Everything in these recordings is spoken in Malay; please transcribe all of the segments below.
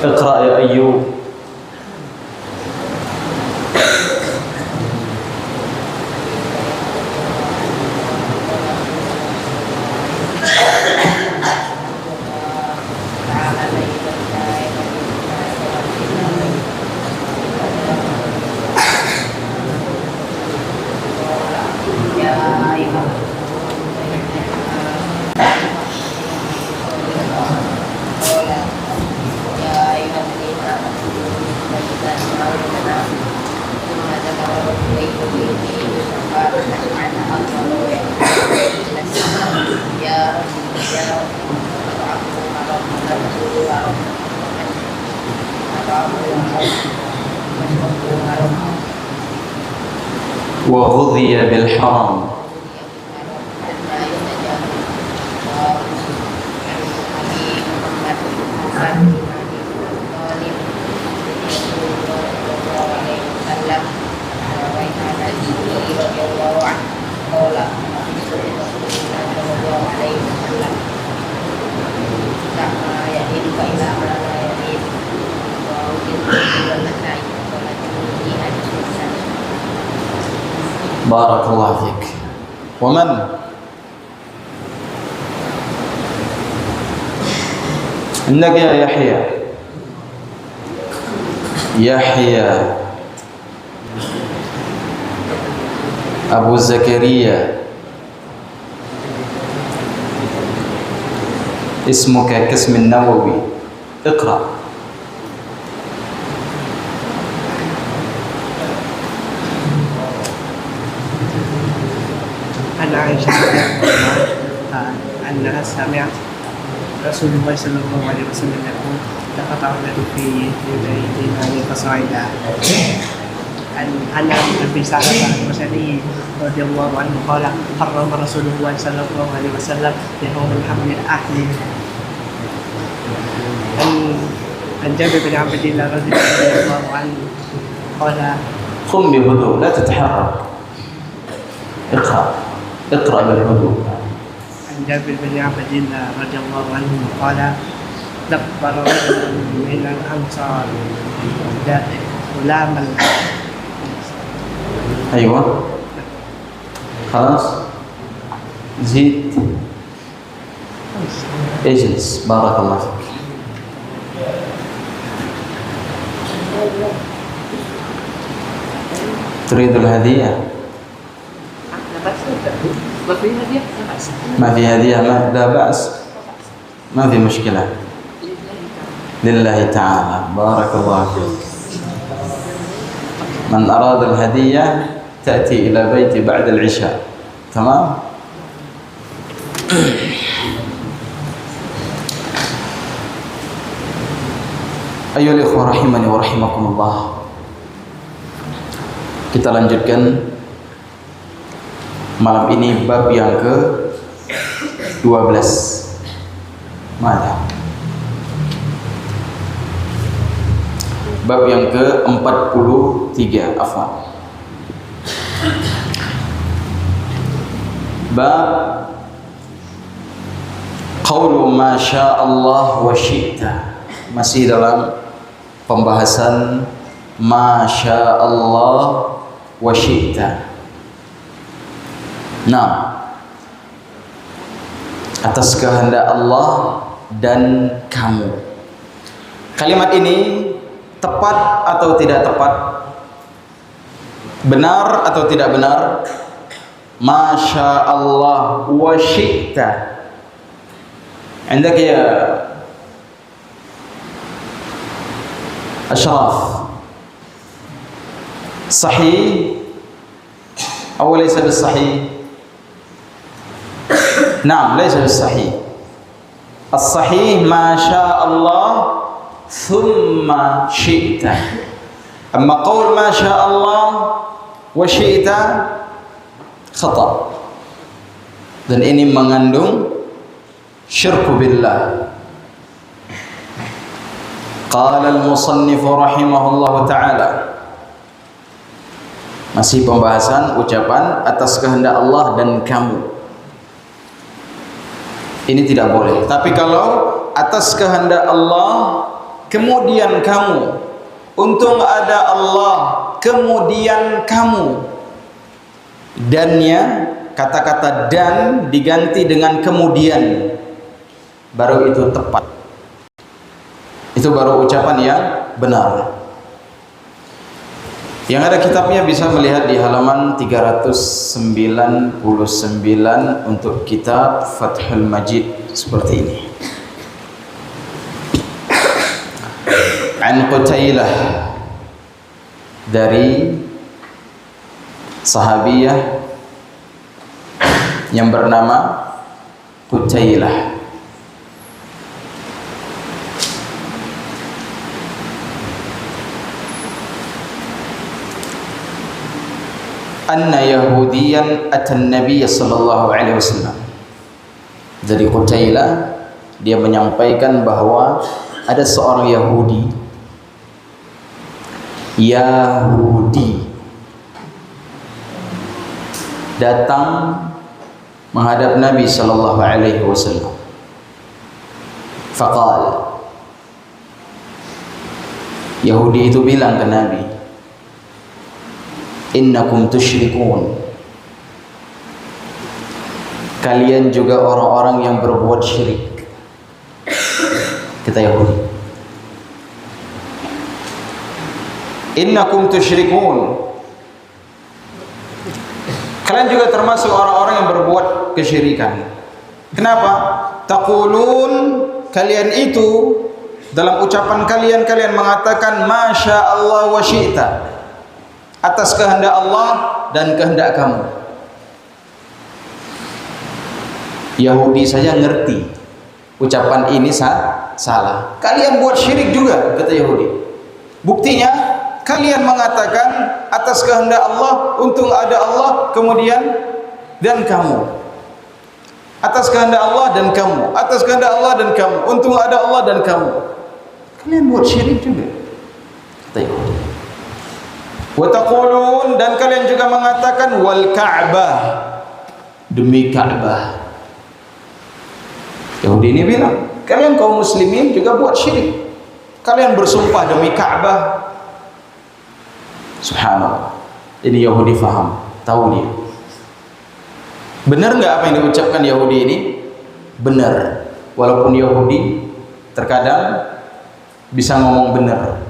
اقرأ يا أيوب. وغذي بالحرام. بارك الله فيك. ومن؟ عندك يا يحيى. يحيى أبو زكريا، اسمك كاسم النووي، اقرأ. عن عائشة أنها سمعت رسول الله صلى الله عليه وسلم يقول لقد عملت في بيت مالي فصعدا. عن أبي سعد الخدري رضي الله عنه قال حرم رسول الله صلى الله عليه وسلم لحوم الحمل الأهل. عن جابر بن عبد الله رضي الله عنه قال قم بهدوء، لا تتحرك، اقرأ بالهدوء. عن جابر بن عبد الله رضي الله عنه قال دبر رجل من الأنصار غلاما. أيوة خلاص زيد. اجلس بارك الله فيك. تريد الهدية؟ ما في هدية، ما لا بأس، ما في مشكلة. لله تعالى. بارك الله فيك. من أراد الهدية تأتي إلى بيتي بعد العشاء. تمام؟ أيها الإخوة rahimani wa rahimakumullah. Kita lanjutkan malam ini bab yang ke-12. Mana? Bab yang ke-43, afwan. Bab qaulu ma syaa Allah wa syi'ta. Masih dalam pembahasan ma syaa Allah wa syi'ta. Nah, atas kehendak Allah dan kamu. Kalimat ini tepat atau tidak tepat? Benar atau tidak benar? Masya Allah wa syi'ta. Andak ya Ashraf, sahih atau laysa bisahih? Naam, laysa bisahih. As-sahih ma syaa Allah thumma syi'ta. Amma qaul ma syaa Allah wa syi'ta khata. Dan ini mengandung syirku billah. Qala al-musannif rahimahullah ta'ala. Masih pembahasan ucapan atas kehendak Allah dan kamu. Ini tidak boleh. Tapi kalau atas kehendak Allah kemudian kamu. Untung ada Allah, kemudian kamu. Dannya, kata-kata dan diganti dengan kemudian, baru itu tepat. Itu baru ucapan yang benar. Yang ada kitabnya bisa melihat di halaman 399 untuk kitab Fathul Majid seperti ini. An Qutailah, dari sahabiyah yang bernama Qutailah. Anna Yahudiyan atan Nabiy sallallahu alaihi wasallam. Dari Qutailah, dia menyampaikan bahwa ada seorang Yahudi datang menghadap Nabi sallallahu alaihi wasallam. Faqal, Yahudi itu bilang ke Nabi, innakum tusyrikun, kalian juga orang-orang yang berbuat syirik. Kata Yahudi, innakum tusyrikun, kalian juga termasuk orang-orang yang berbuat kesyirikan. Kenapa? Taqulun, kalian itu dalam ucapan kalian mengatakan masya Allah wa syi'ta, atas kehendak Allah dan kehendak kamu. Yahudi saja ngerti ucapan ini salah. Kalian buat syirik juga, kata Yahudi. Buktinya kalian mengatakan atas kehendak Allah, untung ada Allah, kemudian dan kamu. Atas kehendak Allah dan kamu, atas kehendak Allah dan kamu, untung ada Allah dan kamu. Kalian buat syirik juga, kata Yahudi. Wa taqulun, dan kalian juga mengatakan wal Ka'bah, demi Ka'bah. Yahudi ini bilang, kalian kaum muslimin juga buat syirik. Kalian bersumpah demi Ka'bah. Subhanallah. Ini Yahudi faham, tahu dia. Benar nggak apa yang diucapkan Yahudi ini? Benar. Walaupun Yahudi terkadang bisa ngomong benar.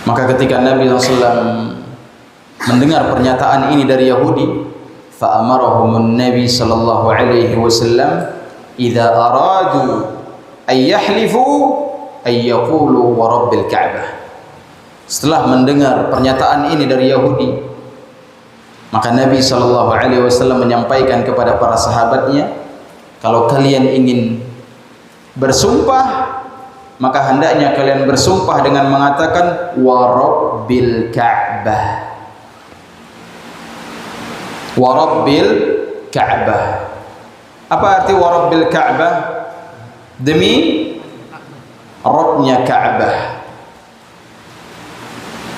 Maka ketika Nabi SAW mendengar pernyataan ini dari Yahudi, fa'amarahumun Nabi sallallahu alaihi wasallam idza aradu ay yahlifu ay yaqulu wa rabbil Ka'bah. Setelah mendengar pernyataan ini dari Yahudi, maka Nabi sallallahu alaihi wasallam menyampaikan kepada para sahabatnya, kalau kalian ingin bersumpah, maka hendaknya kalian bersumpah dengan mengatakan wa rabbil Ka'bah. Wa rabbil Ka'bah. Apa arti wa rabbil Ka'bah? Demi Rabbnya Ka'bah,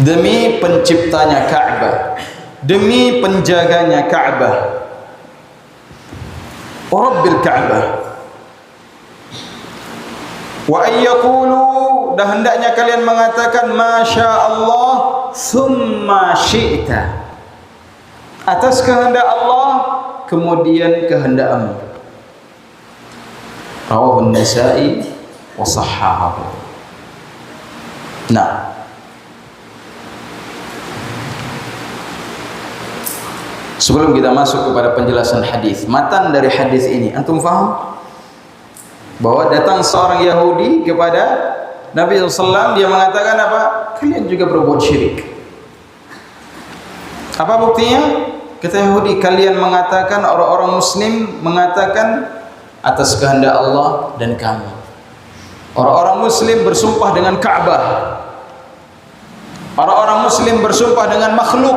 demi penciptanya Ka'bah, demi penjaganya Ka'bah. Wa rabbil Ka'bah. Wa ayyaqulu, dan hendaknya kalian mengatakan masya Allah thumma syi'ta, atas kehendak Allah kemudian kehendakmu. Rawahu An-Nasa'i wa sahhahahu. Nah, sebelum kita masuk kepada penjelasan hadis, matan dari hadis ini, antum faham bahwa datang seorang Yahudi kepada Nabi SAW, dia mengatakan apa? Kalian juga berbuat syirik. Apa buktinya? Kata Yahudi, kalian mengatakan, orang-orang muslim mengatakan atas kehendak Allah dan kamu. Orang-orang muslim bersumpah dengan Ka'bah. Orang-orang muslim bersumpah dengan makhluk.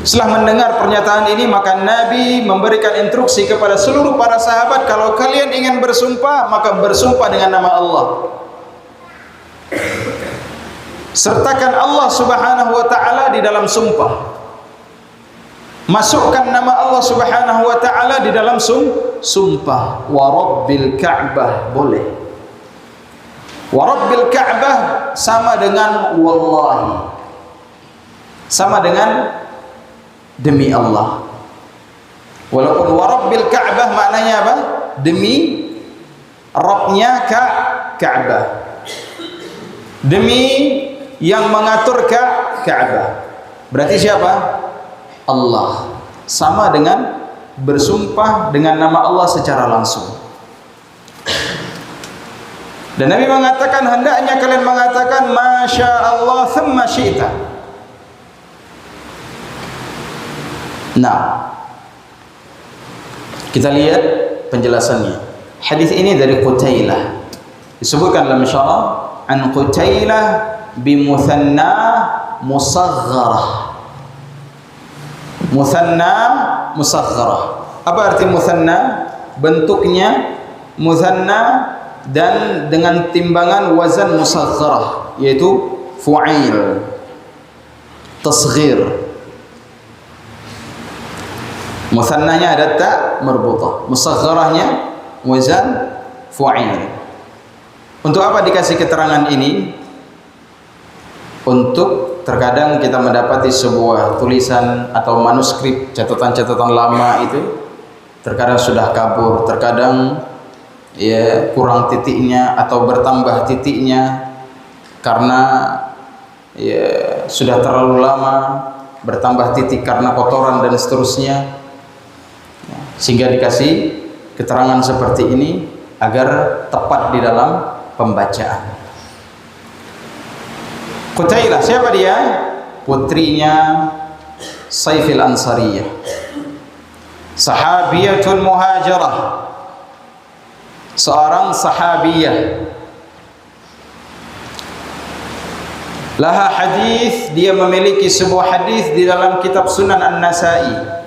Setelah mendengar pernyataan ini, maka Nabi memberikan instruksi kepada seluruh para sahabat, kalau kalian ingin bersumpah, maka bersumpah dengan nama Allah. Sertakan Allah Subhanahu wa ta'ala di dalam sumpah. masukkan nama Allah Subhanahu wa taala di dalam sumpah. Wa rabbil Ka'bah boleh. Wa rabbil Ka'bah sama dengan wallahi, sama dengan demi Allah. Walaupun wa rabbil Ka'bah maknanya apa? Demi Rabbnya Ka'bah, demi yang mengatur Ka'bah. Berarti siapa? Allah. Sama dengan bersumpah dengan nama Allah secara langsung. Dan Nabi mengatakan, hendaknya kalian mengatakan masya Allah thumma syi'ta. Nah, kita lihat penjelasannya. Hadis ini dari Qutailah. Disebutkan dalam syarah an Qutailah bi muthanna musaghharah. Muthanna musaghharah. Apa arti muthanna? Bentuknya muthanna dan dengan timbangan wazan musaghharah, yaitu fu'il, tasghir. Muthannanya ada ta marbutah, musaghharahnya wazan fu'il. Untuk apa dikasih keterangan ini? Untuk terkadang kita mendapati sebuah tulisan atau manuskrip, catatan-catatan lama itu terkadang sudah kabur, terkadang ya kurang titiknya atau bertambah titiknya karena ya sudah terlalu lama, bertambah titik karena kotoran dan seterusnya, sehingga dikasih keterangan seperti ini agar tepat di dalam pembacaan. Qutailah, siapa dia? Putrinya Saifil Ansariyah, sahabiyatun muhajirah, seorang sahabiyah. Laha hadis, dia memiliki sebuah hadis di dalam kitab Sunan An-Nasa'i.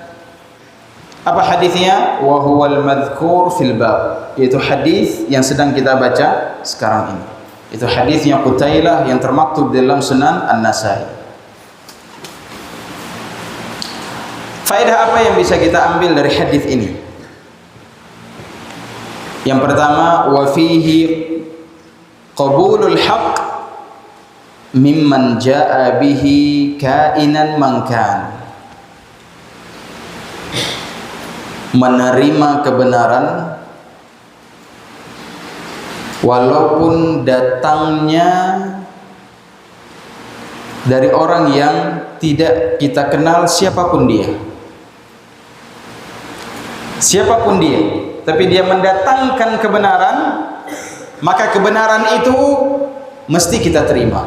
Apa hadisnya? Wa huwal madhkur fil bab, yaitu hadis yang sedang kita baca sekarang ini. Itu hadisnya Qutailah yang termaktub dalam Sunan An-Nasa'i. Faedah apa yang bisa kita ambil dari hadis ini? Yang pertama, wa fihi qabulul haqq mimman jaa bihi kainan man kan. Menerima kebenaran walaupun datangnya dari orang yang tidak kita kenal siapapun dia. Siapapun dia, tapi dia mendatangkan kebenaran, maka kebenaran itu mesti kita terima.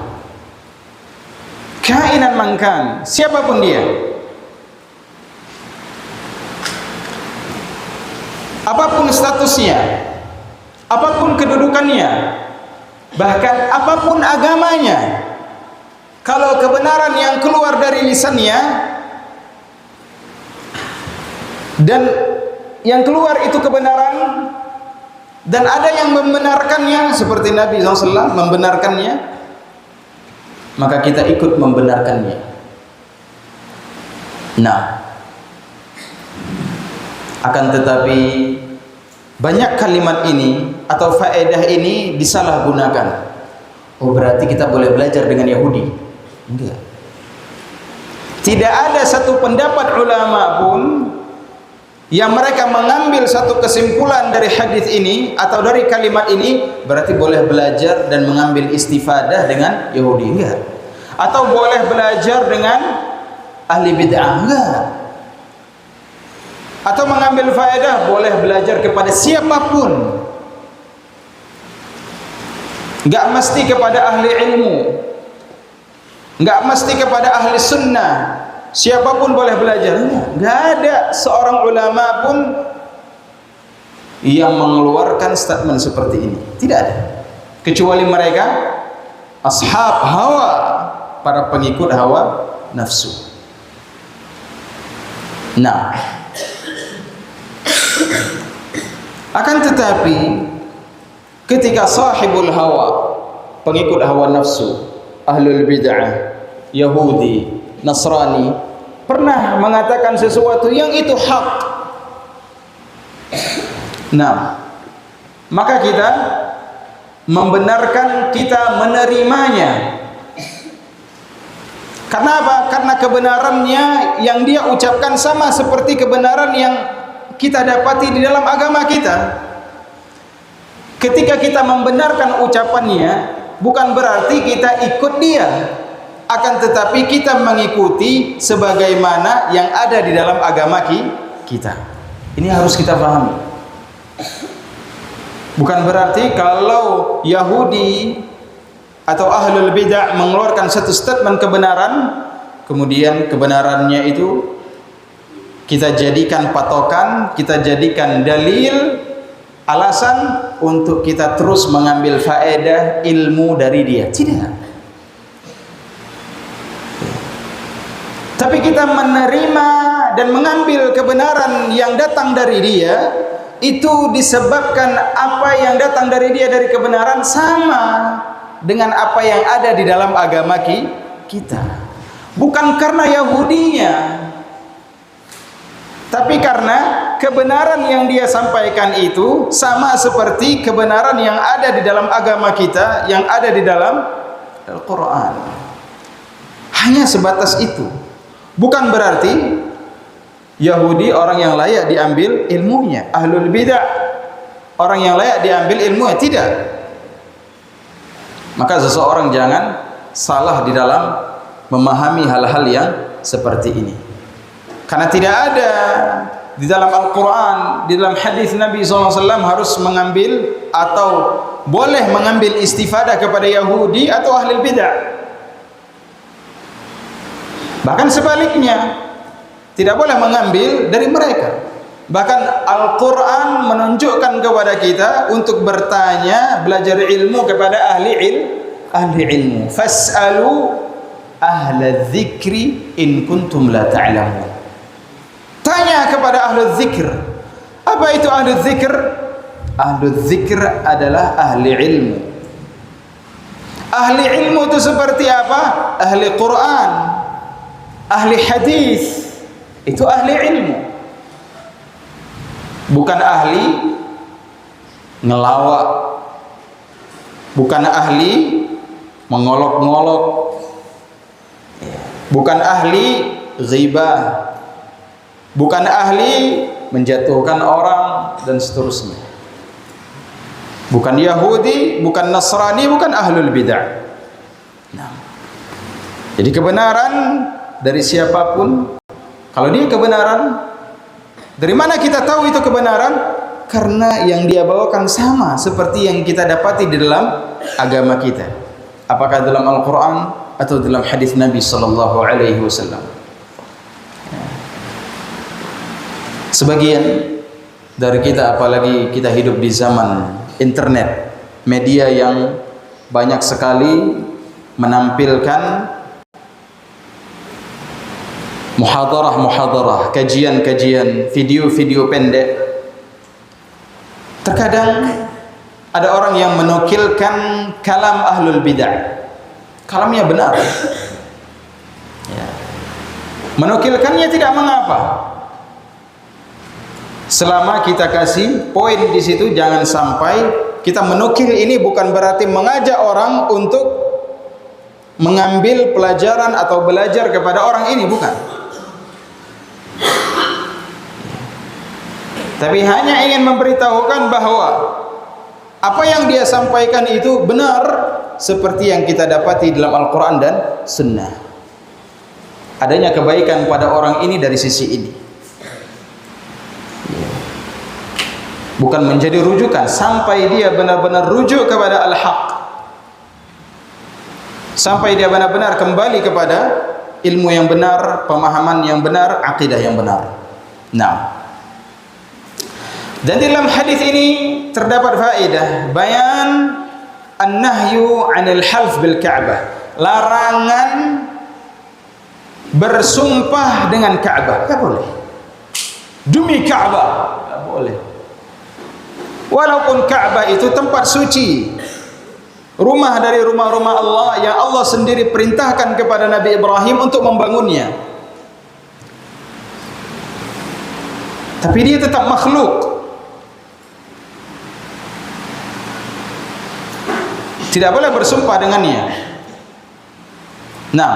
Kainan mangkan, siapapun dia, apapun statusnya, apapun kedudukannya, bahkan apapun agamanya, kalau kebenaran yang keluar dari lisannya dan yang keluar itu kebenaran dan ada yang membenarkannya seperti Nabi SAW membenarkannya, maka kita ikut membenarkannya. Nah, akan tetapi banyak kalimat ini atau faedah ini disalahgunakan. Oh, berarti kita boleh belajar dengan Yahudi? Enggak. Tidak ada satu pendapat ulama pun yang mereka mengambil satu kesimpulan dari hadis ini atau dari kalimat ini berarti boleh belajar dan mengambil istifadah dengan Yahudi, enggak. Atau boleh belajar dengan ahli bid'ah, enggak. Atau mengambil faedah boleh belajar kepada siapapun, enggak mesti kepada ahli ilmu, enggak mesti kepada ahli sunnah. Siapapun boleh belajar. Enggak ada seorang ulama pun yang mengeluarkan statement seperti ini. Tidak ada. Kecuali mereka ashab hawa, para pengikut hawa nafsu. Nah, akan tetapi ketika sahibul hawa, pengikut hawa nafsu, ahlul bid'ah, Yahudi, Nasrani, pernah mengatakan sesuatu yang itu hak. Nah, maka kita membenarkan, kita menerimanya. Karena apa? Karena kebenarannya yang dia ucapkan sama seperti kebenaran yang kita dapati di dalam agama kita. Ketika kita membenarkan ucapannya, bukan berarti kita ikut dia, akan tetapi kita mengikuti sebagaimana yang ada di dalam agama kita. Ini harus kita pahami. Bukan berarti kalau Yahudi atau ahlul bidah mengeluarkan satu statement kebenaran, kemudian kebenarannya itu kita jadikan patokan, kita jadikan dalil, alasan untuk kita terus mengambil faedah ilmu dari dia. Tidak. Tapi kita menerima dan mengambil kebenaran yang datang dari dia, itu disebabkan apa yang datang dari dia dari kebenaran sama dengan apa yang ada di dalam agama kita. Bukan karena Yahudinya, tapi karena kebenaran yang dia sampaikan itu sama seperti kebenaran yang ada di dalam agama kita, yang ada di dalam Al-Quran. Hanya sebatas itu. Bukan berarti Yahudi orang yang layak diambil ilmunya, ahlul bidah orang yang layak diambil ilmunya. Tidak. Maka seseorang jangan salah di dalam memahami hal-hal yang seperti ini. Karena tidak ada di dalam Al-Quran, di dalam hadis Nabi SAW harus mengambil atau boleh mengambil istifadah kepada Yahudi atau ahli bidah. Bahkan sebaliknya, tidak boleh mengambil dari mereka. Bahkan Al-Quran menunjukkan kepada kita untuk bertanya, belajar ilmu kepada ahli ilmu. Fas'alu ahla dzikri in kuntum la ta'lamun. Tanya kepada ahli dzikr. Apa itu ahli dzikr? Ahli dzikr adalah ahli ilmu. Ahli ilmu itu seperti apa? Ahli Quran, ahli hadis. Itu ahli ilmu. Bukan ahli ngelawak, bukan ahli mengolok-ngolok, bukan ahli ghibah, bukan ahli menjatuhkan orang dan seterusnya. Bukan Yahudi, bukan Nasrani, bukan ahlul bidah. Nah, jadi kebenaran dari siapapun, kalau dia kebenaran, dari mana kita tahu itu kebenaran? Karena yang dia bawakan sama seperti yang kita dapati di dalam agama kita. Apakah dalam Al-Quran atau dalam hadis Nabi Sallallahu Alaihi Wasallam. Sebagian dari kita, apalagi kita hidup di zaman internet, media yang banyak sekali menampilkan muhadarah, kajian-kajian, video-video pendek. Terkadang ada orang yang menukilkan kalam ahlul bidah. Kalamnya benar. Ya. Menukilkannya tidak mengapa. Selama kita kasih poin di situ, jangan sampai kita menukil ini bukan berarti mengajak orang untuk mengambil pelajaran atau belajar kepada orang ini, bukan. Tapi hanya ingin memberitahukan bahwa apa yang dia sampaikan itu benar seperti yang kita dapati dalam Al-Quran dan Sunnah. Adanya kebaikan pada orang ini dari sisi ini. Bukan menjadi rujukan sampai dia benar-benar rujuk kepada Al-Haq. Sampai dia benar-benar kembali kepada ilmu yang benar, pemahaman yang benar, akidah yang benar. Nah, dan dalam hadis ini terdapat faedah bayan an-nahyu 'anil half bil Ka'bah. Larangan bersumpah dengan Ka'bah. Enggak boleh. Demi Ka'bah, enggak boleh. Walaupun Ka'bah itu tempat suci, rumah dari rumah-rumah Allah yang Allah sendiri perintahkan kepada Nabi Ibrahim untuk membangunnya. Tapi dia tetap makhluk. Tidak boleh bersumpah dengannya. Nah,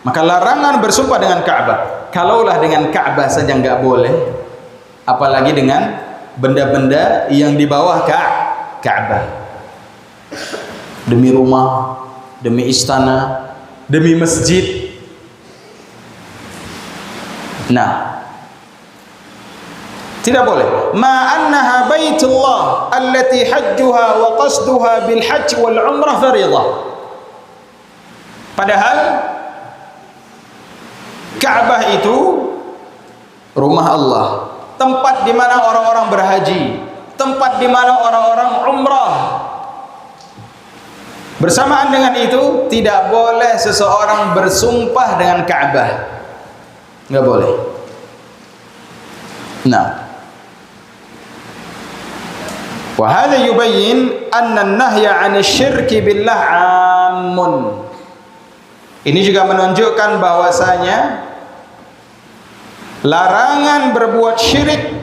maka larangan bersumpah dengan Ka'bah. Kalaulah dengan Ka'bah saja enggak boleh, apalagi dengan benda-benda yang di bawah Ka'bah. Demi rumah, demi istana, demi masjid. Nah, tidak boleh. Ma annaha baitullah allati hajjuha wa qasduha bil hajj wal umrah fariḍah. Padahal Ka'bah itu rumah Allah, tempat di mana orang-orang berhaji, tempat di mana orang-orang umrah. Bersamaan dengan itu, tidak boleh seseorang bersumpah dengan Ka'bah. Enggak boleh. Nah, wa hadha yubayyin anna an-nahya 'an asy-syirki billah 'ammun. Ini juga menunjukkan bahwasanya larangan berbuat syirik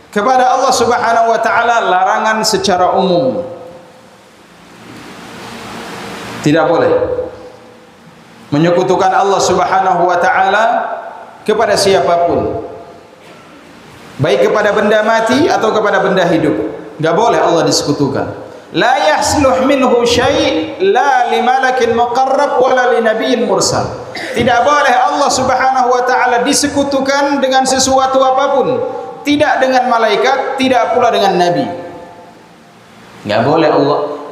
kepada Allah Subhanahu wa taala larangan secara umum. Tidak boleh menyekutukan Allah Subhanahu wa taala kepada siapapun, baik kepada benda mati atau kepada benda hidup. Enggak boleh Allah disekutukan. La yasluh minhu syai' la li malakin muqarrab wala li nabiyyin mursal. Tidak boleh Allah Subhanahu wa taala disekutukan dengan sesuatu apapun, tidak dengan malaikat, tidak pula dengan nabi. Enggak boleh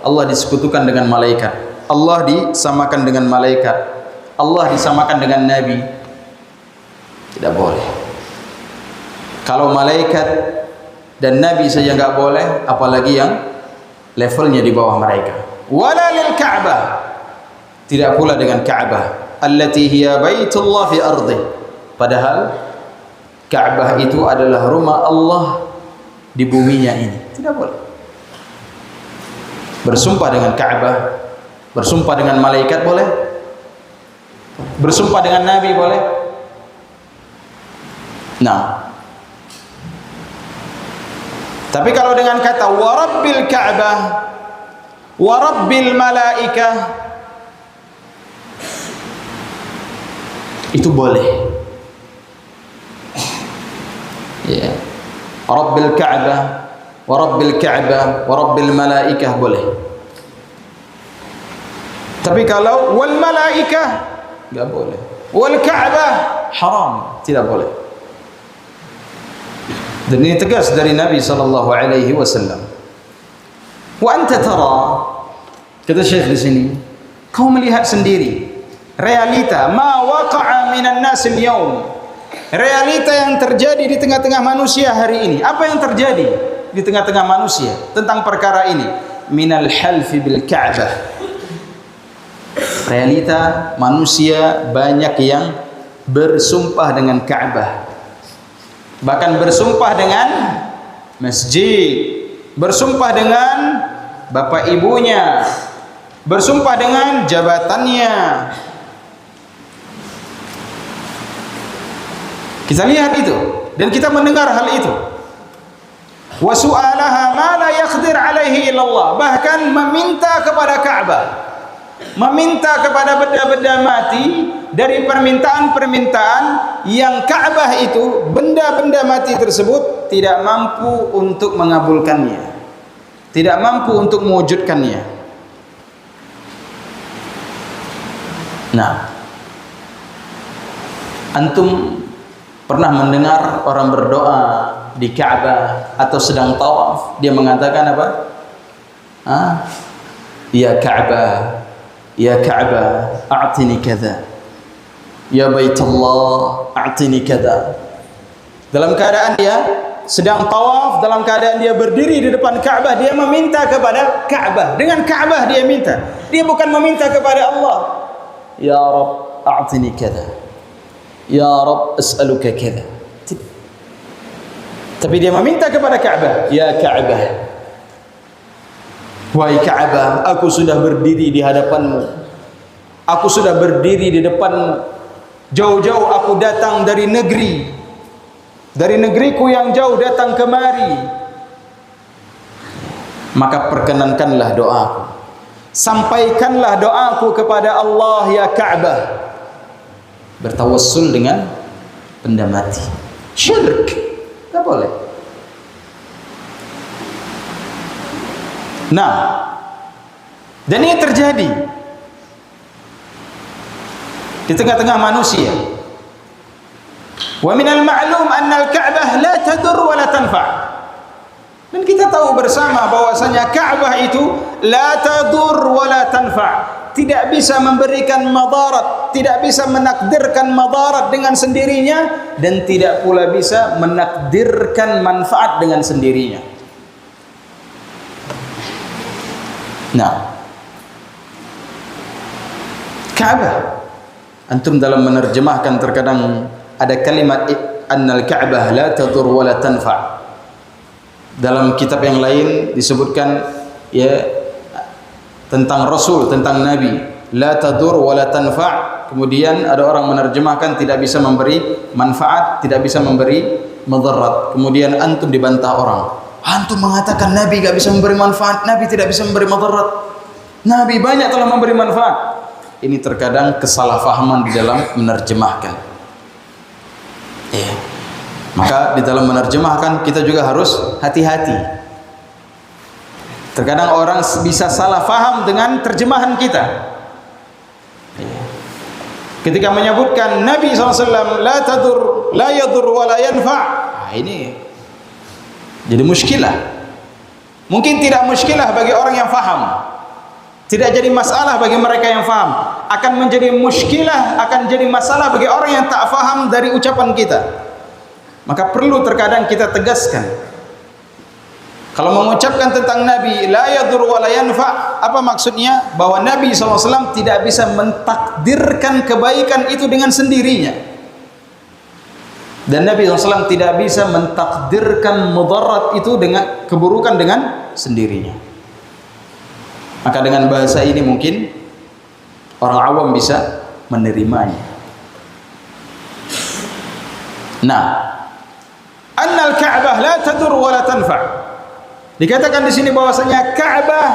Allah disekutukan dengan malaikat, Allah disamakan dengan malaikat, Allah disamakan dengan nabi. Tidak boleh. Kalau malaikat dan nabi saja enggak boleh, apalagi yang levelnya di bawah mereka. Wala lil Ka'bah, tidak pula dengan Ka'bah allati hiya baitullah fi ardi. Padahal Ka'bah itu adalah rumah Allah di buminya ini. Tidak boleh bersumpah dengan Ka'bah, bersumpah dengan malaikat boleh, bersumpah dengan nabi boleh. Nah, tapi kalau dengan kata wa rabbil Ka'bah wa rabbil malaikah, itu boleh. Ya, rabbil Ka'bah wa rabbil Ka'bah wa rabbil malaikah boleh. Tapi kalau wal malaikah enggak boleh. Wal Ka'bah haram, tidak boleh. Dan ini tegas dari Nabi sallallahu alaihi wasallam. Wa anta tara, kata Syekh di sini, kau melihat sendiri realita ma waqa'a minan nas al-yawm, realita yang terjadi di tengah-tengah manusia hari ini. Apa yang terjadi di tengah-tengah manusia tentang perkara ini? Minal halfi bil Ka'bah. Realita manusia banyak yang bersumpah dengan Ka'bah, bahkan bersumpah dengan masjid, bersumpah dengan bapak ibunya, bersumpah dengan jabatannya. Kita lihat itu dan kita mendengar hal itu. Wa su'alaha ma la yaqdir alaihi illallah, bahkan meminta kepada Ka'bah, meminta kepada benda-benda mati dari permintaan-permintaan yang Ka'bah itu, benda-benda mati tersebut tidak mampu untuk mengabulkannya, tidak mampu untuk mewujudkannya. Nah, antum pernah mendengar orang berdoa di Ka'bah atau sedang tawaf, dia mengatakan apa? Ya Ka'bah, ya Ka'bah, a'tini kadza. Ya Baitullah, a'tini kadza. Dalam keadaan dia sedang tawaf, dalam keadaan dia berdiri di depan Ka'bah, dia meminta kepada Ka'bah. Dengan Ka'bah dia minta. Dia bukan meminta kepada Allah. Ya Rabb, a'tini kadza. Ya Rabb, as'aluka kadza. Tapi dia meminta kepada Ka'bah. Ya Ka'bah, wahai Ka'bah, aku sudah berdiri di hadapanmu, aku sudah berdiri di depanmu, jauh-jauh aku datang dari negeri dari negeriku yang jauh datang kemari, maka perkenankanlah doaku, sampaikanlah doaku kepada Allah ya Ka'bah. Bertawassul dengan benda mati, syirik, tak boleh. Nah, dan ini terjadi di tengah-tengah manusia. Wa minal ma'lum anna al-Ka'bah la tadur wa la tanfa'. Dan kita tahu bersama bahwasanya Ka'bah itu la tadur wa la tanfa', tidak bisa memberikan madarat, tidak bisa menakdirkan madarat dengan sendirinya, dan tidak pula bisa menakdirkan manfaat dengan sendirinya. Nah, Ka'bah, antum dalam menerjemahkan terkadang ada kalimat annal Ka'bah la tadur wa la tanfa'. Dalam kitab yang lain disebutkan ya tentang Rasul, tentang Nabi, la tadur wa la tanfa'. Kemudian ada orang menerjemahkan tidak bisa memberi manfaat, tidak bisa memberi madarat. Kemudian antum dibantah orang, antum mengatakan Nabi tidak bisa memberi manfaat, Nabi tidak bisa memberi madarat, Nabi banyak telah memberi manfaat. Ini terkadang kesalahfahaman di dalam menerjemahkan. Ya. Maka di dalam menerjemahkan kita juga harus hati-hati. Terkadang orang bisa salah faham dengan terjemahan kita. Ya. Ketika menyebutkan Nabi SAW la tadur, la yadur wa la yanfa', nah, ini jadi muskilah. Mungkin tidak muskilah bagi orang yang faham, tidak jadi masalah bagi mereka yang faham. Akan menjadi muskilah, akan jadi masalah bagi orang yang tak faham dari ucapan kita. Maka perlu terkadang kita tegaskan, kalau mengucapkan tentang Nabi la yadur wa la yanfa', apa maksudnya? Bahwa Nabi SAW tidak bisa mentakdirkan kebaikan itu dengan sendirinya, dan Nabi SAW tidak bisa mentakdirkan mudarat itu dengan keburukan dengan sendirinya. Maka dengan bahasa ini mungkin orang awam bisa menerimanya. Nah, annal Ka'bah la tadur wa la tanfa'. Dikatakan di sini bahwasanya Ka'bah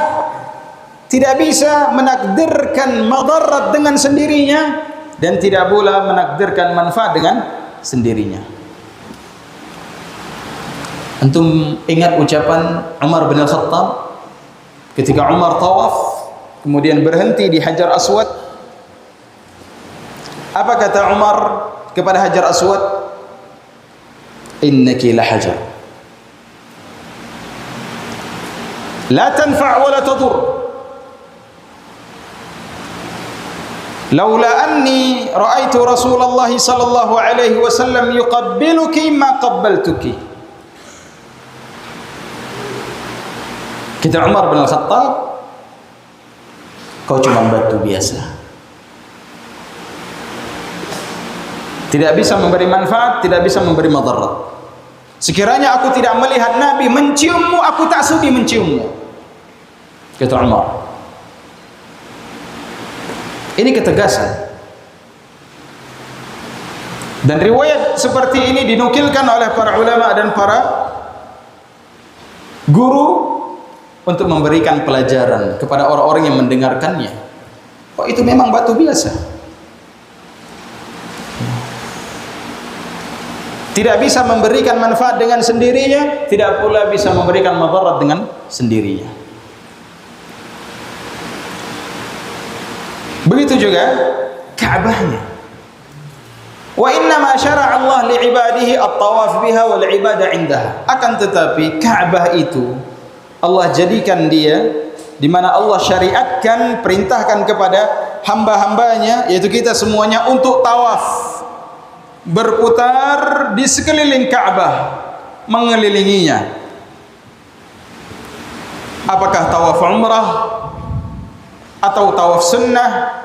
tidak bisa menakdirkan madarat dengan sendirinya, dan tidak pula menakdirkan manfaat dengan sendirinya. Antum ingat ucapan Umar bin Al-Khattab ketika Umar tawaf kemudian berhenti di Hajar Aswad? Apa kata Umar kepada Hajar Aswad? Innaki la hajar la tanfa' wa la tadur, laula anni ra'aitu Rasulullah sallallahu alaihi wasallam yuqabbiluki ma qabbaltuki. Kata Umar bin Al-Khattab, kau cuma batu biasa, tidak bisa memberi manfaat, tidak bisa memberi madarat. Sekiranya aku tidak melihat Nabi menciummu, aku tak sudi menciummu, kata Umar. Ini ketegasan. Dan riwayat seperti ini dinukilkan oleh para ulama dan para guru untuk memberikan pelajaran kepada orang-orang yang mendengarkannya. Oh, itu memang batu biasa, tidak bisa memberikan manfaat dengan sendirinya, tidak pula bisa memberikan madarat dengan sendirinya. Begitu juga Ka'bahnya. Wa inna ma syara'a Allah li ibadihi at-tawaf biha wal ibadah indaha. Akan tetapi Ka'bah itu Allah jadikan dia, di mana Allah syariatkan, perintahkan kepada hamba-hambanya, yaitu kita semuanya, untuk tawaf, berputar di sekeliling Ka'bah, mengelilinginya. Apakah tawaf umrah atau tawaf sunnah?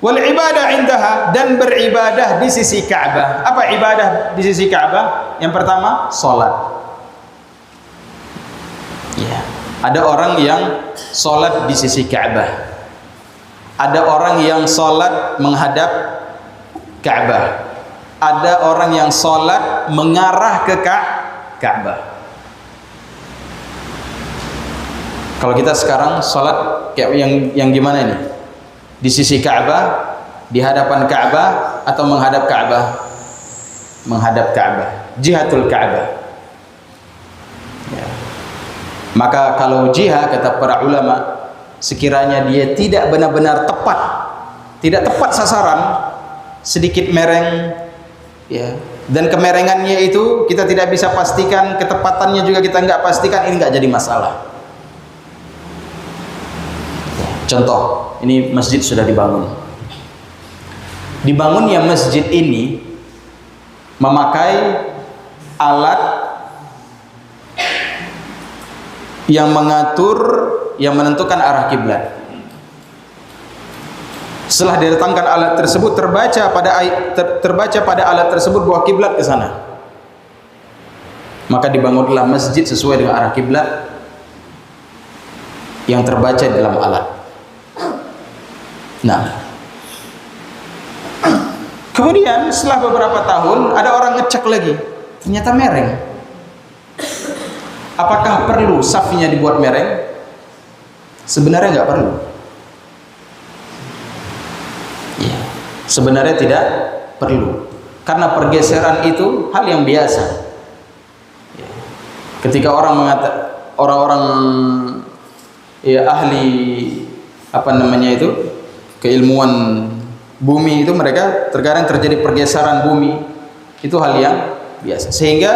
Wal ibadah indaha, dan beribadah di sisi Ka'bah. Apa ibadah di sisi Ka'bah? Yang pertama, salat. Ya, ada orang yang salat di sisi Ka'bah. Ada orang yang salat menghadap Ka'bah. ada orang yang sholat mengarah ke Ka'bah. Kalau kita sekarang sholat kayak yang gimana ini? Di sisi Ka'bah, di hadapan Ka'bah, atau menghadap Ka'bah? Menghadap Ka'bah, jihatul Ka'bah. Ya. Maka kalau jihad, kata para ulama, sekiranya dia tidak benar-benar tepat, tidak tepat sasaran, sedikit mereng, ya, dan kemerengannya itu kita tidak bisa pastikan, ketepatannya juga kita nggak pastikan, ini nggak jadi masalah. Contoh, ini masjid sudah dibangun. Dibangunnya masjid ini memakai alat yang mengatur, yang menentukan arah kiblat. Setelah didatangkan alat tersebut, terbaca pada alat tersebut bahwa kiblat ke sana. Maka dibangunlah masjid sesuai dengan arah kiblat yang terbaca dalam alat. Nah, kemudian setelah beberapa tahun ada orang ngecek lagi, ternyata mereng. Apakah perlu safnya dibuat mereng? Sebenarnya nggak perlu. Ya, sebenarnya tidak perlu, karena pergeseran itu hal yang biasa. Ya. Ketika orang orang-orang ya ahli apa namanya itu, keilmuan bumi itu, mereka terkadang terjadi pergeseran bumi, itu hal yang biasa. Sehingga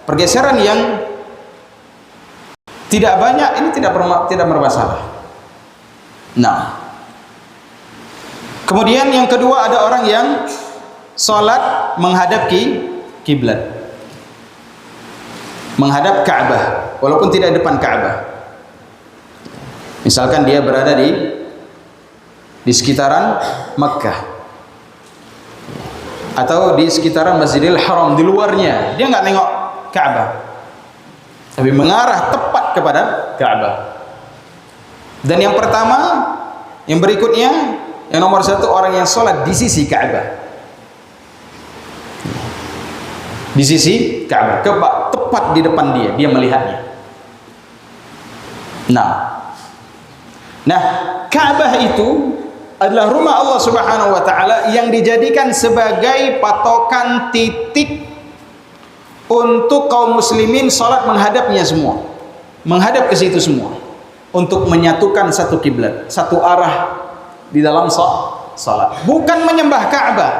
pergeseran yang tidak banyak ini tidak bermasalah. Nah, kemudian yang kedua, ada orang yang sholat menghadap kiblat, menghadap Ka'bah, walaupun tidak depan Ka'bah. Misalkan dia berada di sekitaran Makkah atau di sekitaran Masjidil Haram, di luarnya dia nggak nengok Ka'bah, tapi mengarah tepat kepada Ka'bah. Dan yang pertama, yang berikutnya, yang nomor satu, orang yang sholat di sisi Ka'bah, di sisi Ka'bah, tepat di depan dia melihatnya. Nah, Ka'bah itu adalah rumah Allah Subhanahu wa taala yang dijadikan sebagai patokan titik untuk kaum muslimin salat menghadapnya semua. Menghadap ke situ semua untuk menyatukan satu kiblat, satu arah di dalam salat. Bukan menyembah Ka'bah.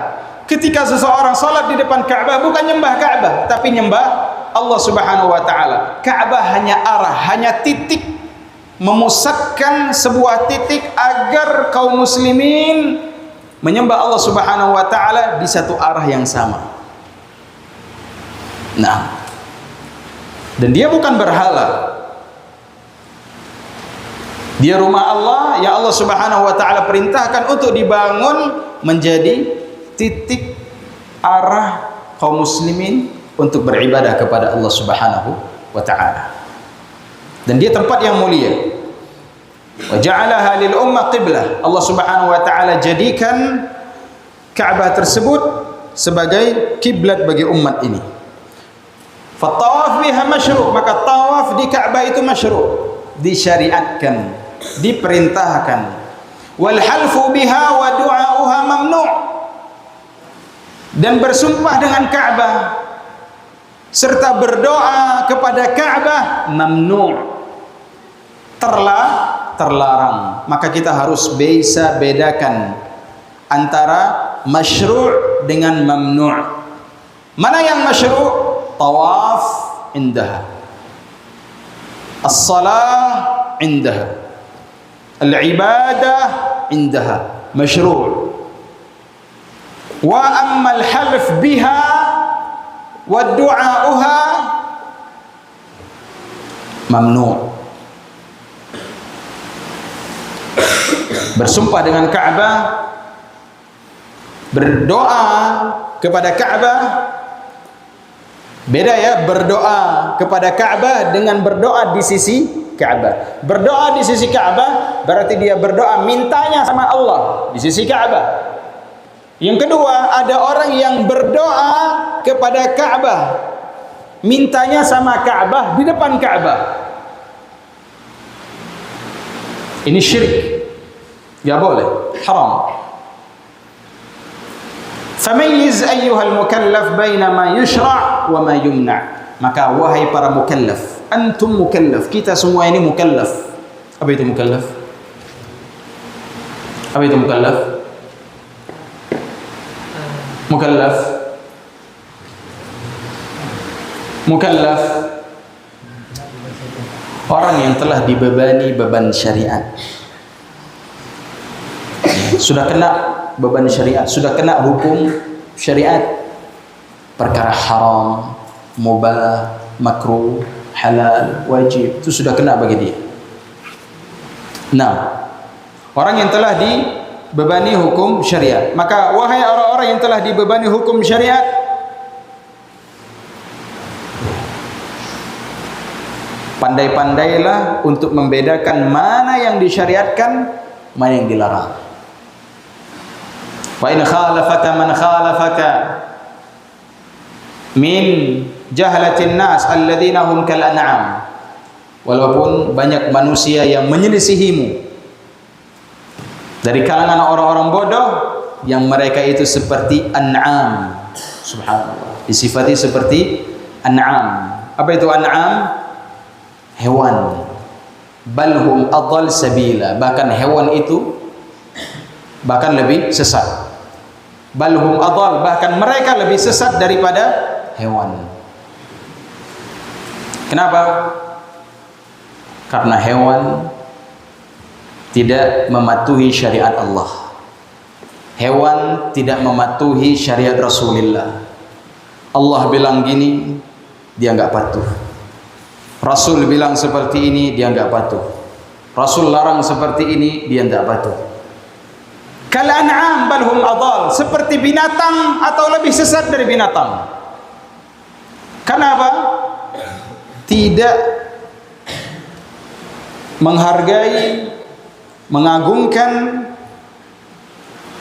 Ketika seseorang salat di depan Ka'bah, bukan nyembah Ka'bah, tapi nyembah Allah Subhanahu wa taala. Ka'bah hanya arah, hanya titik, memusatkan sebuah titik agar kaum muslimin menyembah Allah Subhanahu wa taala di satu arah yang sama. Nah, dan dia bukan berhala. Dia rumah Allah yang Allah Subhanahu wa taala perintahkan untuk dibangun menjadi titik arah kaum muslimin untuk beribadah kepada Allah Subhanahu wa taala. Dan dia tempat yang mulia. Wa ja'alaha lil ummah qiblah. Allah Subhanahu wa taala jadikan Ka'bah tersebut sebagai kiblat bagi umat ini. Fa tawaf biha masyru', maka tawaf di Ka'bah itu masyru', disyariatkan, diperintahkan. Wal halfu biha wa du'a'uha mamnu'. Dan bersumpah dengan Ka'bah serta berdoa kepada Ka'bah mamnu', terlarang. Maka kita harus bisa bedakan antara masyru' dengan mamnu'. Mana yang masyru'? Tawaf indaha, as-salah indaha, al-ibadah indaha, masyru'. Wa amma al-half biha wa du'a'uha mamnu'. Bersumpah dengan Ka'bah, berdoa kepada Ka'bah, beda ya, berdoa kepada Ka'bah dengan berdoa di sisi Ka'bah. Berdoa di sisi Ka'bah berarti dia berdoa mintanya sama Allah di sisi Ka'bah. Yang kedua, ada orang yang berdoa kepada Ka'bah, mintanya sama Ka'bah, di depan Ka'bah. Ini syirik, tidak boleh, haram. Famayyiz ayyuhal mukallaf baina ma yushra' wa ma yumna'. Maka wahai para mukallaf, antum mukallaf, kita semua ini mukallaf. Apa itu mukallaf? Apa itu mukallaf? Mukallaf, mukallaf orang yang telah dibebani beban syariat, sudah kena beban syariat, sudah kena hukum syariat, perkara haram, mubah, makruh, halal, wajib, itu sudah kena bagi dia. Nah, orang yang telah dibebani hukum syariat, maka wahai orang-orang yang telah dibebani hukum syariat, pandai-pandailah untuk membedakan mana yang disyariatkan, mana yang dilarang. Wa in khalafaka man khalafaka min jahlatin nas alladzina hum kal an'am. Walaupun banyak manusia yang menyelisihimu dari kalangan orang-orang bodoh, yang mereka itu seperti an'am. Subhanallah, disifati seperti an'am. Apa itu an'am? Hewan. Balhum adall sabila, bahkan hewan itu bahkan lebih sesat. Balhum adall, bahkan mereka lebih sesat daripada hewan. Kenapa? Karena hewan tidak mematuhi syariat Allah. Hewan tidak mematuhi syariat Rasulullah. Allah bilang gini, dia enggak patuh. Rasul bilang seperti ini, dia enggak patuh. Rasul larang seperti ini, dia enggak patuh. Kal an'am bal hum adall, seperti binatang atau lebih sesat dari binatang. Kenapa? Tidak menghargai, mengagungkan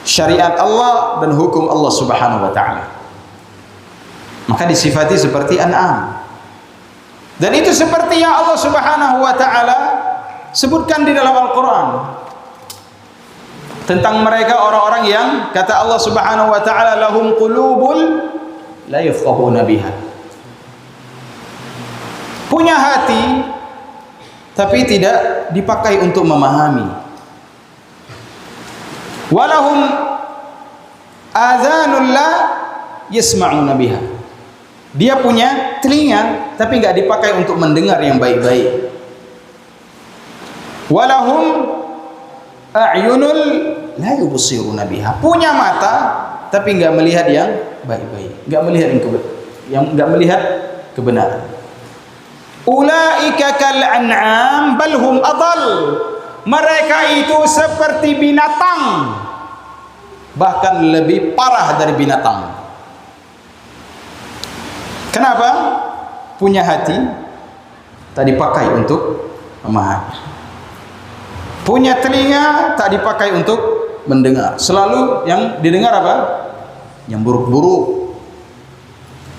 syariat Allah dan hukum Allah Subhanahu wa taala. Maka disifati seperti an'am. Dan itu seperti yang Allah Subhanahu wa taala sebutkan di dalam Al-Qur'an tentang mereka, orang-orang yang kata Allah Subhanahu wa taala, lahum qulubun la yafqahuna biha. Punya hati tapi tidak dipakai untuk memahami. Walahum adhanul la yasma'una biha. Dia punya telinga tapi enggak dipakai untuk mendengar yang baik-baik. Walahum a'yunul la yubsiruna biha. Punya mata tapi enggak melihat yang baik-baik, enggak melihat yang enggak melihat kebenaran. Ulaika kal an'am bal hum adall. Mereka itu seperti binatang, bahkan lebih parah dari binatang. Kenapa? Punya hati tak dipakai untuk memahami. Punya telinga tak dipakai untuk mendengar. Selalu yang didengar apa? Yang buruk-buruk.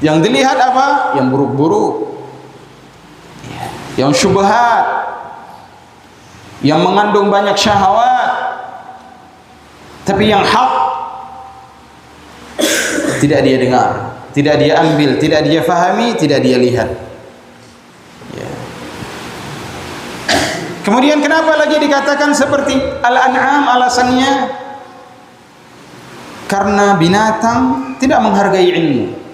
Yang dilihat apa? Yang buruk-buruk. Yang syubhat, yang mengandung banyak syahwat. Tapi yang hak tidak dia dengar, tidak dia ambil, tidak dia fahami, tidak dia lihat. Ya. Kemudian kenapa lagi dikatakan seperti al-an'am? Alasannya karena binatang tidak menghargai ilmu.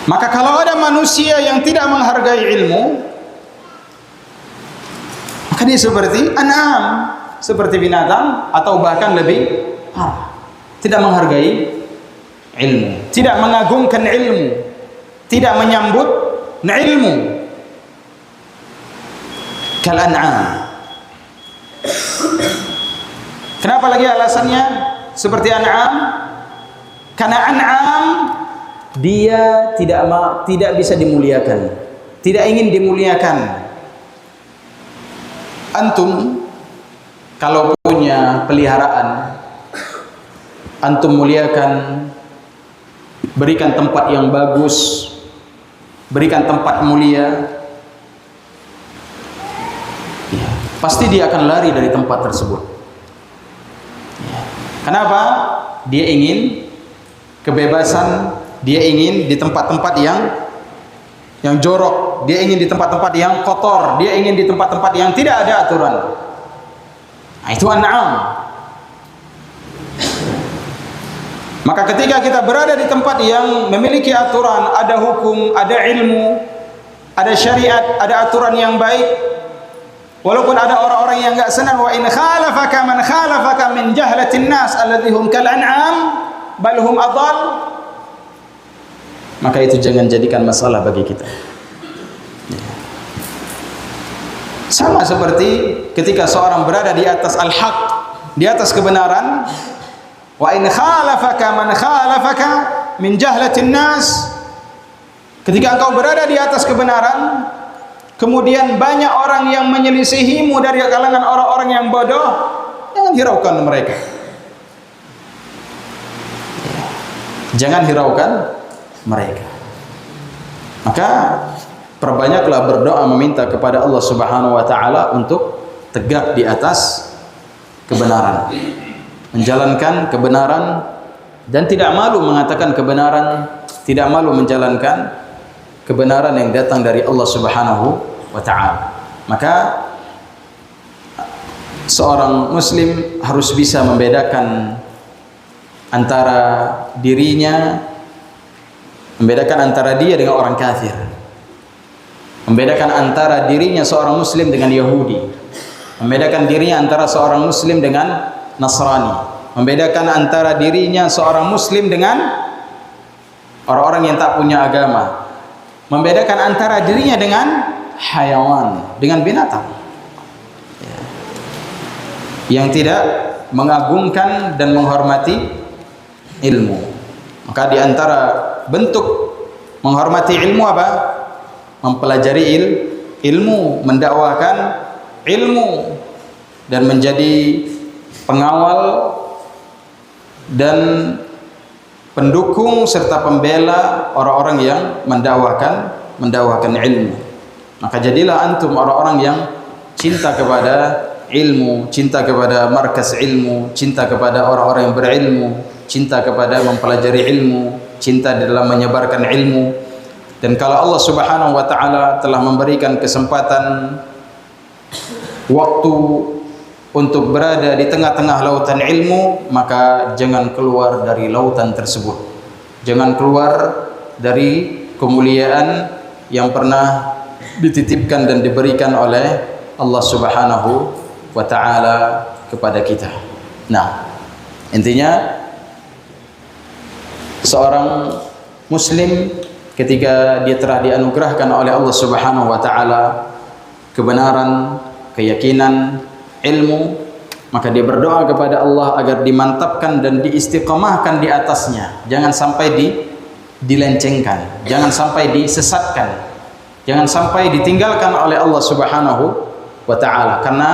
Maka kalau ada manusia yang tidak menghargai ilmu, maka dia seperti an'am, seperti binatang, atau bahkan lebih parah. Tidak menghargai ilmu, tidak mengagungkan ilmu, tidak menyambut ilmu. Kal an'am. Kenapa lagi alasannya seperti an'am? Karena an'am dia tidak bisa dimuliakan, tidak ingin dimuliakan. Antum kalau punya peliharaan, antum muliakan, berikan tempat yang bagus, berikan tempat mulia, ya, pasti dia akan lari dari tempat tersebut. Ya. Kenapa? Dia ingin kebebasan, dia ingin di tempat-tempat yang jorok, dia ingin di tempat-tempat yang kotor, dia ingin di tempat-tempat yang tidak ada aturan. Nah, itu an'am. Maka ketika kita berada di tempat yang memiliki aturan, ada hukum, ada ilmu, ada syariat, ada aturan yang baik, walaupun ada orang-orang yang enggak senang, wa in khalafaka man khalafaka min jahlatin nas alladhi hum kal an'am bal hum adall, maka itu jangan jadikan masalah bagi kita. Sama seperti ketika seorang berada di atas al-haq, di atas kebenaran, wa in khalafaka man khalafaka min jahlatin nas, ketika engkau berada di atas kebenaran, kemudian banyak orang yang menyelisihimu dari kalangan orang-orang yang bodoh, jangan hiraukan mereka. Jangan hiraukan mereka. Maka perbanyaklah berdoa meminta kepada Allah Subhanahu wa taala untuk tegak di atas kebenaran, menjalankan kebenaran dan tidak malu mengatakan kebenaran, tidak malu menjalankan kebenaran yang datang dari Allah Subhanahu wa taala. Maka seorang muslim harus bisa membedakan antara dirinya, membedakan antara dia dengan orang kafir, membedakan antara dirinya seorang muslim dengan Yahudi, membedakan dirinya antara seorang muslim dengan Nasrani, membedakan antara dirinya seorang muslim dengan orang-orang yang tak punya agama, membedakan antara dirinya dengan hayawan, dengan binatang yang tidak mengagungkan dan menghormati ilmu. Maka di antara bentuk menghormati ilmu apa? Mempelajari ilmu, mendakwakan ilmu, dan menjadi pengawal dan pendukung serta pembela orang-orang yang mendakwakan ilmu. Maka jadilah antum orang-orang yang cinta kepada ilmu, cinta kepada markas ilmu, cinta kepada orang-orang yang berilmu, cinta kepada mempelajari ilmu, cinta di dalam menyebarkan ilmu. Dan kalau Allah Subhanahu wa taala telah memberikan kesempatan waktu untuk berada di tengah-tengah lautan ilmu, maka jangan keluar dari lautan tersebut. Jangan keluar dari kemuliaan yang pernah dititipkan dan diberikan oleh Allah Subhanahu wa taala kepada kita. Nah, intinya seorang muslim ketika dia telah dianugerahkan oleh Allah Subhanahu wa taala kebenaran, keyakinan, ilmu, maka dia berdoa kepada Allah agar dimantapkan dan diistiqamahkan di atasnya. Jangan sampai dilencengkan, jangan sampai disesatkan, jangan sampai ditinggalkan oleh Allah Subhanahu wa taala. Karena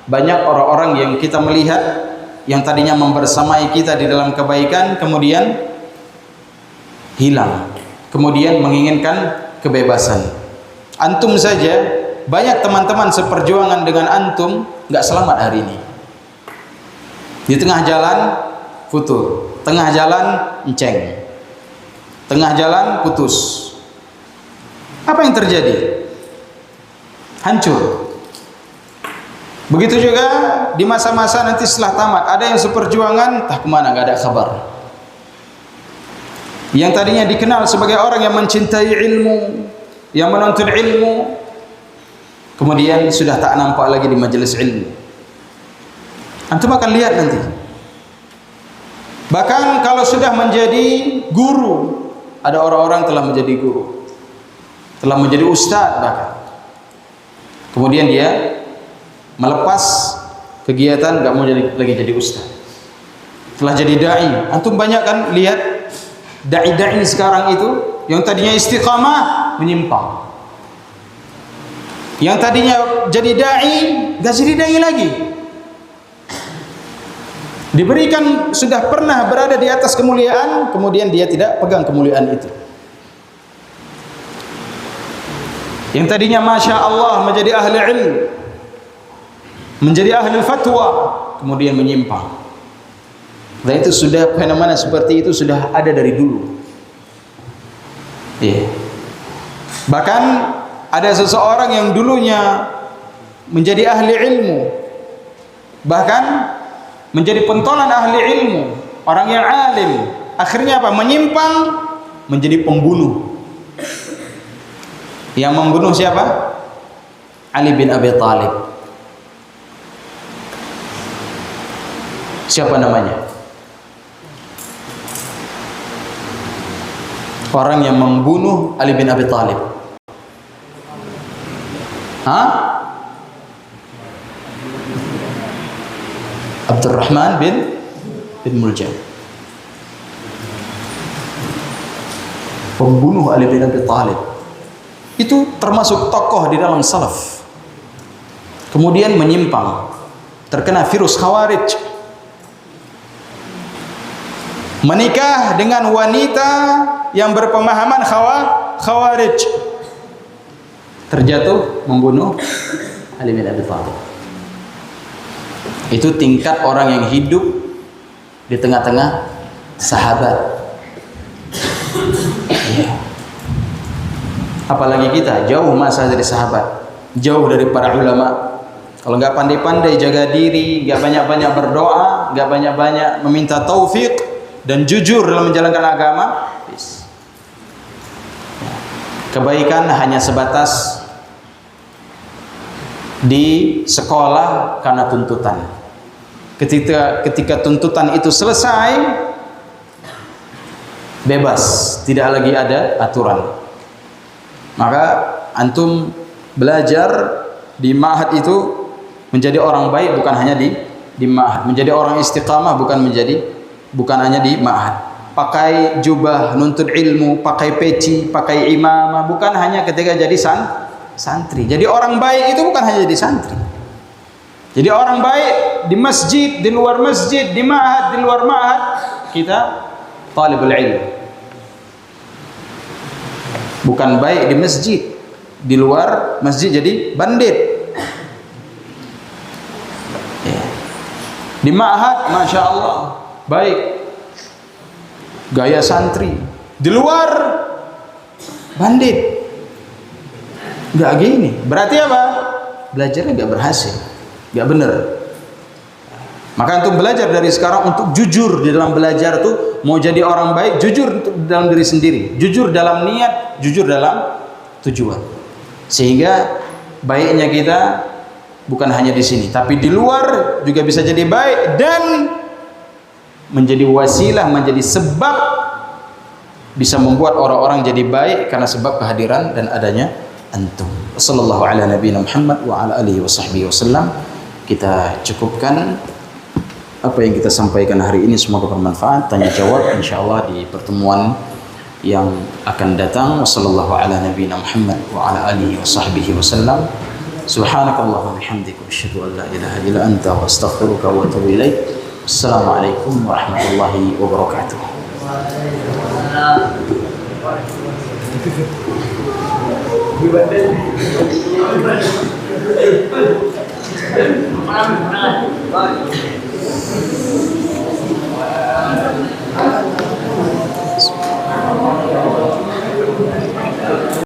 banyak orang-orang yang kita melihat yang tadinya membersamai kita di dalam kebaikan kemudian hilang, kemudian menginginkan kebebasan. Antum saja, banyak teman-teman seperjuangan dengan antum nggak selamat hari ini. Di tengah jalan futur, tengah jalan enceng, tengah jalan putus. Apa yang terjadi? Hancur. Begitu juga di masa-masa nanti setelah tamat, ada yang seperjuangan entah kemana, nggak ada kabar. Yang tadinya dikenal sebagai orang yang mencintai ilmu, yang menuntut ilmu, kemudian sudah tak nampak lagi di majelis ilmu. Antum akan lihat nanti. Bahkan kalau sudah menjadi guru, ada orang-orang telah menjadi guru, telah menjadi ustaz bahkan. Kemudian dia melepas kegiatan, nggak mau lagi jadi ustaz. Telah jadi dai. Antum banyak kan lihat dai-dai sekarang itu yang tadinya istiqamah menyimpang. Yang tadinya jadi dai, enggak jadi dai lagi. Diberikan, sudah pernah berada di atas kemuliaan, kemudian dia tidak pegang kemuliaan itu. Yang tadinya Masya Allah menjadi ahli ilmu, menjadi ahli fatwa, kemudian menyimpang. Dan itu sudah, fenomena seperti itu sudah ada dari dulu. Bahkan ada seseorang yang dulunya menjadi ahli ilmu, bahkan menjadi pentolan ahli ilmu, orang yang alim, akhirnya apa? Menyimpang menjadi pembunuh. Yang membunuh siapa? Ali bin Abi Thalib. Siapa namanya? Orang yang membunuh Ali bin Abi Thalib. Abdurrahman bin Muljam. Pembunuh Ali bin Abi Thalib. Itu termasuk tokoh di dalam salaf. Kemudian menyimpang, terkena virus Khawarij. Menikah dengan wanita yang berpemahaman Khawarij. Terjatuh, membunuh Ali bin Abi Thalib. Itu tingkat orang yang hidup di tengah-tengah sahabat. Apalagi kita jauh masa dari sahabat, jauh dari para ulama. Kalau nggak pandai-pandai jaga diri, nggak banyak-banyak berdoa, nggak banyak-banyak meminta taufik dan jujur dalam menjalankan agama, kebaikan hanya sebatas di sekolah karena tuntutan. Ketika tuntutan itu selesai, bebas, tidak lagi ada aturan. Maka antum belajar di ma'had itu menjadi orang baik bukan hanya di ma'had, menjadi orang istiqamah bukan hanya di ma'had. Pakai jubah, nuntut ilmu, pakai peci, pakai imamah, bukan hanya ketika jadi santri. Jadi orang baik itu bukan hanya jadi santri. Jadi orang baik di masjid, di luar masjid, di ma'had, di luar ma'had, kita talibul ilm. Bukan baik di masjid, di luar masjid jadi bandit. Di ma'had, Masya Allah, baik, gaya santri. Di luar, bandit. Gak gini. Berarti apa? Belajarnya gak berhasil, gak bener. Maka untuk belajar dari sekarang untuk jujur di dalam belajar tuh, mau jadi orang baik, jujur dalam diri sendiri, jujur dalam niat, jujur dalam tujuan. Sehingga baiknya kita bukan hanya di sini, tapi di luar juga bisa jadi baik dan menjadi wasilah, menjadi sebab bisa membuat orang-orang jadi baik karena sebab kehadiran dan adanya antum. Sallallahu ala nabiyina Muhammad wa ala alihi wa sahbihi wasallam. Kita cukupkan apa yang kita sampaikan hari ini, semoga bermanfaat. Tanya jawab insyaallah di pertemuan yang akan datang. Wassallallahu ala nabiyina Muhammad wa ala alihi wa sahbihi wasallam. Subhanakallahumma wa bihamdika asyhadu an la ilaha illa anta wa astaghfiruka wa atubu ilaik. Assalamualaikum warahmatullahi wabarakatuh. Subhanallah.